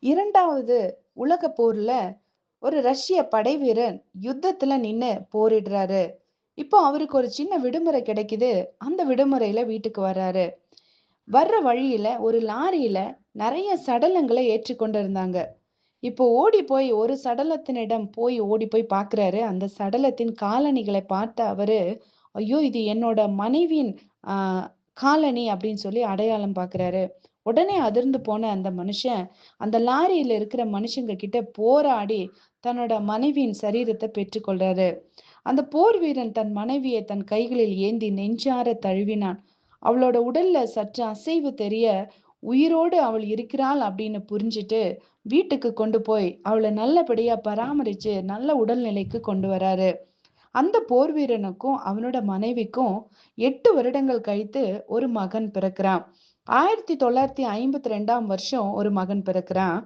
இரண்டாவது உலக போர்ல ஒரு ரஷ்ய படை வீரன் யுத்தத்துல நின்னு போரிடுறாரு. இப்போ அவருக்கு ஒரு சின்ன விடுமுறை கிடைக்குது. அந்த விடுமுறையில வீட்டுக்கு வர்றாரு. வர்ற வழியில ஒரு லாரியில நிறைய சடலங்களை ஏற்றி கொண்டிருந்தாங்க. இப்போ ஓடி போய் ஒரு சடலத்தினிடம் ஓடி போய் பார்க்கிறாரு. அந்த சடலத்தின் காலணிகளை பார்த்த அவரு, ஐயோ இது என்னோட மனைவியின் ஆஹ் காலணி அப்படின்னு சொல்லி அடையாளம் பார்க்கிறாரு. உடனே அதிர்ந்து போன அந்த மனுஷன் அந்த லாரியில இருக்கிற மனுஷங்க கிட்ட போராடி தன்னோட மனைவியின் சரீரத்தை பெற்றுக்கொள்றாரு. அந்த போர் வீரன் தன் மனைவியை தன் கைகளில் ஏந்தி நெஞ்சார தழுவினான். அவளோட உடல்ல சற்று அசைவு தெரிய உயிரோடு அவள் இருக்கிறாள் அப்படின்னு புரிஞ்சுட்டு வீட்டுக்கு கொண்டு போய் அவளை நல்லபடியா பராமரிச்சு நல்ல உடல்நிலைக்கு கொண்டு வராரு. அந்த போர் வீரனுக்கும் அவனோட மனைவிக்கும் 8 வருடங்கள் கழித்து ஒரு மகன் பிறக்கிறான். 1952 ஒரு மகன் பிறக்கிறான்.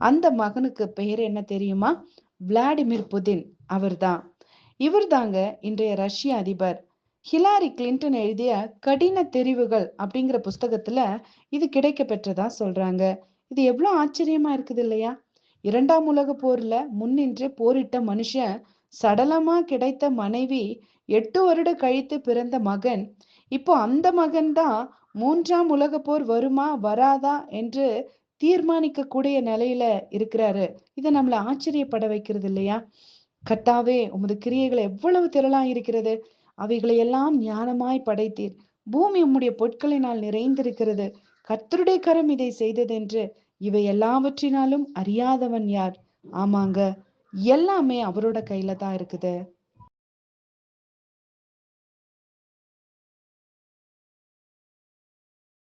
அந்த மகனுக்கு பெயர் என்ன தெரியுமா? Vladimir Putin. அவர்தான். இவர் தாங்க இன்றைய ரஷ்ய அதிபர். ஹிலாரி கிளின்டன் எழுதிய கடின தெரிவுகள் அப்படிங்கிற புஸ்தகத்துல இது கிடைக்க பெற்றதா சொல்றாங்க. இது எவ்வளவு ஆச்சரியமா இருக்குது இல்லையா? 2ஆம் உலக போர்ல முன்னின்று போரிட்ட மனுஷன், சடலமா கிடைத்த மனைவி, 8 வருட கழித்து பிறந்த மகன், இப்போ அந்த மகன் தான் 3ஆம் உலக போர் வருமா வராதா என்று தீர்மானிக்க கூடிய நிலையில இருக்கிறாரு. இதை நம்மள ஆச்சரியப்பட வைக்கிறது இல்லையா? கர்த்தாவே, உமது கிரியைகள் எவ்வளவு திரளா இருக்கிறது! அவைகளை எல்லாம் ஞானமாய் படைத்தீர். பூமி உம்முடைய பொற்களினால் நிறைந்திருக்கிறது. கர்த்தருடைய கரம் இதை செய்ததென்று இவை எல்லாவற்றினாலும் அறியாதவன் யார்? ஆமாங்க, எல்லாமே அவரோட கையில தான் இருக்குது.